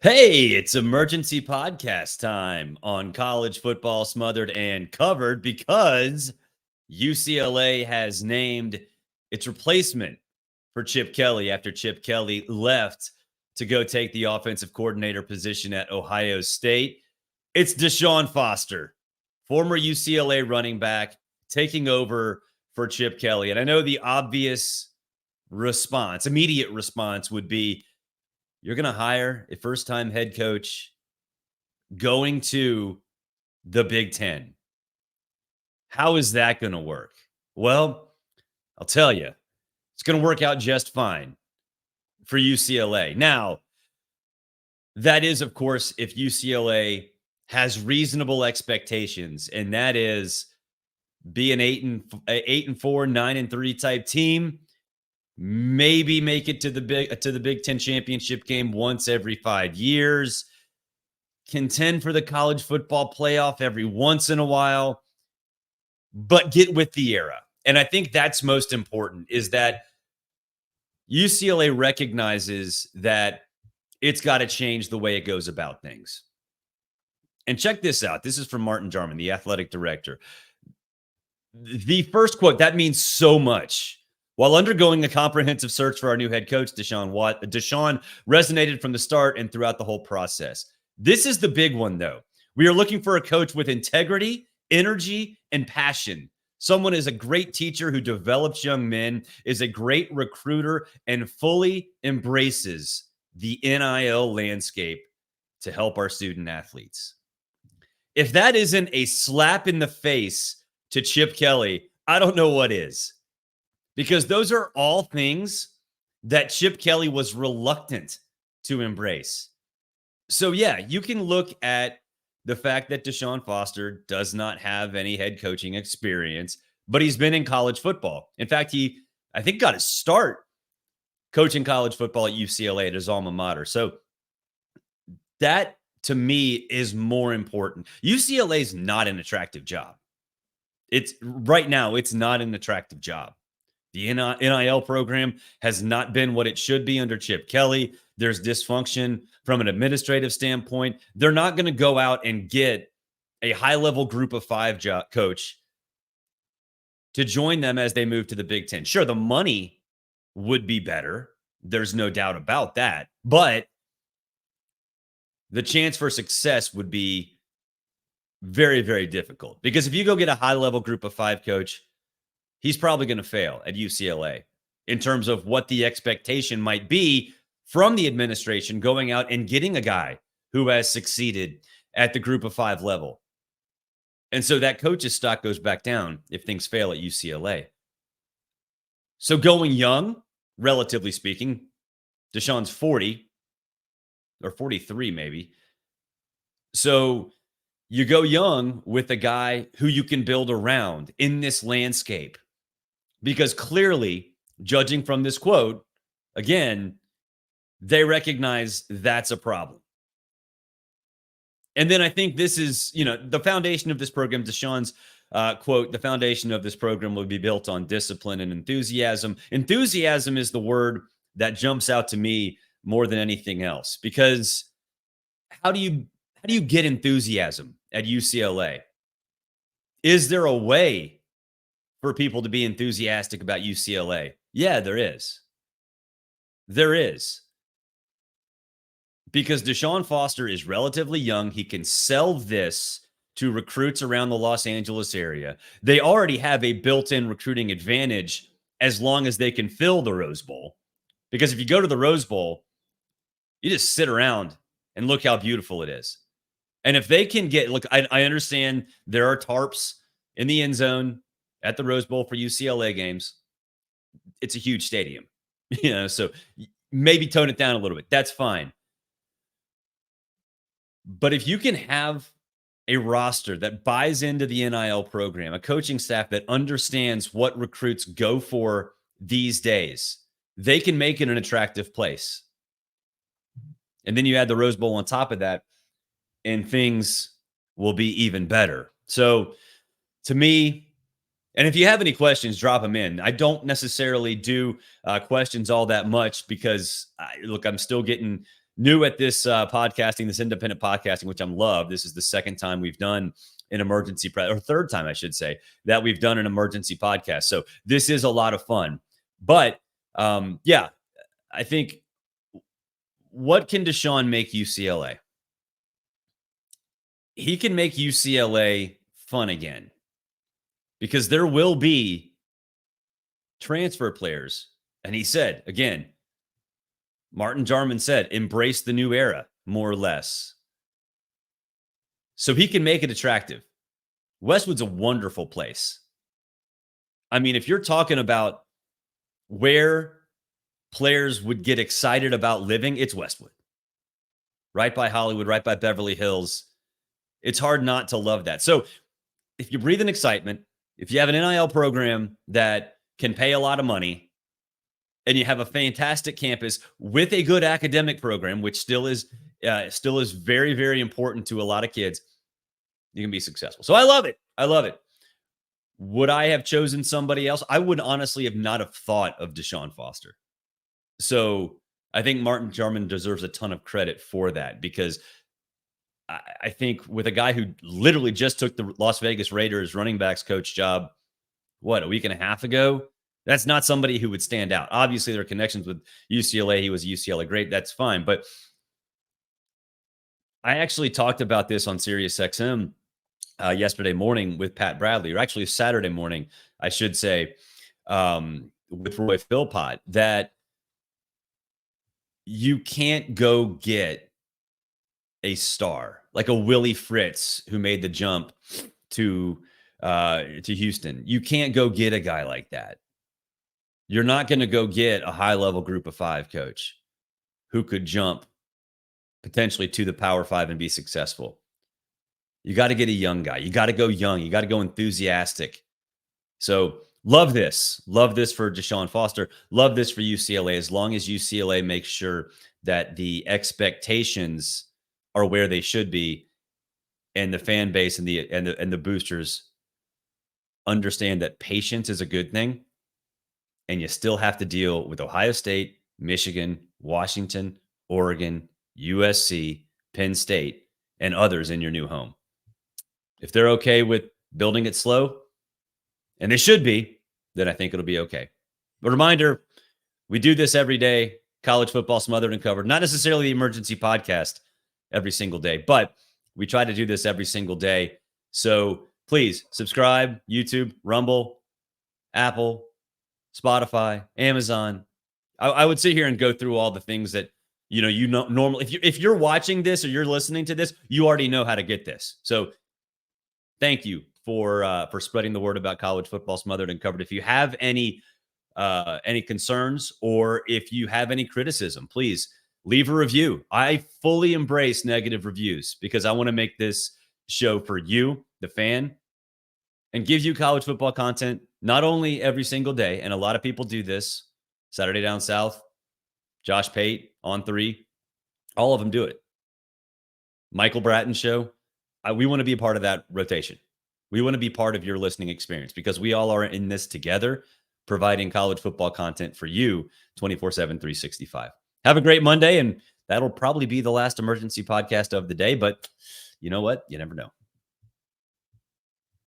Hey, it's emergency podcast time on college football smothered and covered because UCLA has named its replacement for Chip Kelly after Chip Kelly left to go take the offensive coordinator position at Ohio State. It's DeShaun Foster, former UCLA running back, taking over for Chip Kelly. And I know the obvious response, immediate response would be, you're going to hire a first time head coach going to the Big Ten. How is that going to work? Well, I'll tell you, it's going to work out just fine for UCLA. Now, that is, of course, if UCLA has reasonable expectations, and that is be an 8-4, 9-3 type team. Maybe make it to the Big Ten championship game once every 5 years. Contend for the college football playoff every once in a while, but get with the era. And I think that's most important, is that UCLA recognizes that it's got to change the way it goes about things. And check this out. This is from Martin Jarman, the athletic director. The first quote, that means so much. While undergoing a comprehensive search for our new head coach, DeShaun resonated from the start and throughout the whole process. This is the big one, though. We are looking for a coach with integrity, energy, and passion. Someone is a great teacher who develops young men, is a great recruiter, and fully embraces the NIL landscape to help our student athletes. If that isn't a slap in the face to Chip Kelly, I don't know what is. Because those are all things that Chip Kelly was reluctant to embrace. So, yeah, you can look at the fact that DeShaun Foster does not have any head coaching experience, but he's been in college football. In fact, he, I think, got his start coaching college football at UCLA at his alma mater. So that, to me, is more important. UCLA is not an attractive job. It's right now, it's not an attractive job. The NIL program has not been what it should be under Chip Kelly. There's dysfunction from an administrative standpoint. They're not going to go out and get a high-level group of five coach to join them as they move to the Big Ten. Sure, the money would be better. There's no doubt about that. But the chance for success would be very, very difficult. Because if you go get a high-level group of five coach, he's probably going to fail at UCLA in terms of what the expectation might be from the administration going out and getting a guy who has succeeded at the group of five level. And so that coach's stock goes back down if things fail at UCLA. So going young, relatively speaking, DeShaun's 40 or 43 maybe. So you go young with a guy who you can build around in this landscape. Because clearly, judging from this quote, again, they recognize that's a problem. And then I think this is, the foundation of this program, DeShaun's quote, the foundation of this program will be built on discipline and enthusiasm. Enthusiasm is the word that jumps out to me more than anything else. Because how do you get enthusiasm at UCLA? Is there a way for people to be enthusiastic about UCLA? Yeah, there is. There is. Because DeShaun Foster is relatively young. He can sell this to recruits around the Los Angeles area. They already have a built-in recruiting advantage as long as they can fill the Rose Bowl. Because if you go to the Rose Bowl, you just sit around and look how beautiful it is. And if they can I understand there are tarps in the end zone at the Rose Bowl for UCLA games. It's a huge stadium, so maybe tone it down a little bit. That's fine. But if you can have a roster that buys into the NIL program, a coaching staff that understands what recruits go for these days, they can make it an attractive place. And then you add the Rose Bowl on top of that, and things will be even better. So to me, and if you have any questions, drop them in. I don't necessarily do questions all that much because, I'm still getting new at this podcasting, this independent podcasting, which I'm love. This is the second time we've done an emergency or third time, I should say, that we've done an emergency podcast. So this is a lot of fun. But yeah, I think what can DeShaun make UCLA? He can make UCLA fun again because there will be transfer players. And he said, again, Martin Jarman said, embrace the new era, more or less. So he can make it attractive. Westwood's a wonderful place. I mean, if you're talking about where players would get excited about living, it's Westwood. Right by Hollywood, right by Beverly Hills. It's hard not to love that. So if you breathe in excitement, if you have an NIL program that can pay a lot of money, and you have a fantastic campus with a good academic program, which still is very, very important to a lot of kids, you can be successful. So I love it. I love it. Would I have chosen somebody else? I would honestly have not have thought of DeShaun Foster. So I think Martin Jarman deserves a ton of credit for that, because I think with a guy who literally just took the Las Vegas Raiders running backs coach job, a week and a half ago, that's not somebody who would stand out. Obviously, there are connections with UCLA. He was a UCLA great. That's fine. But I actually talked about this on SiriusXM yesterday morning with Pat Bradley, or actually Saturday morning, I should say, with Roy Philpott, that you can't go get a star like a Willie Fritz who made the jump to Houston. You can't go get a guy like that. You're not going to go get a high-level group of five coach who could jump potentially to the Power Five and be successful. You got to get a young guy. You got to go young. You got to go enthusiastic. So love this. Love this for DeShaun Foster. Love this for UCLA, as long as UCLA makes sure that the expectations are where they should be, and the fan base and the boosters understand that patience is a good thing. And you still have to deal with Ohio State, Michigan, Washington, Oregon, USC, Penn State, and others in your new home. If they're okay with building it slow, and they should be, then I think it'll be okay. But reminder, we do this every day. College football smothered and covered. Not necessarily the emergency podcast every single day, but we try to do this every single day. So please subscribe, YouTube, Rumble, Apple, Spotify, Amazon. I would sit here and go through all the things that you know normally. If you're watching this or you're listening to this, you already know how to get this. So thank you for spreading the word about college football smothered and covered. If you have any concerns, or if you have any criticism, please leave a review. I fully embrace negative reviews because I want to make this show for you, the fan, and give you college football content not only every single day, and a lot of people do this. Saturday Down South, Josh Pate, On 3, all of them do it. Michael Bratton show. We want to be a part of that rotation. We want to be part of your listening experience, because we all are in this together, providing college football content for you 24/7, 365. Have a great Monday, and that'll probably be the last emergency podcast of the day, but you know what? You never know.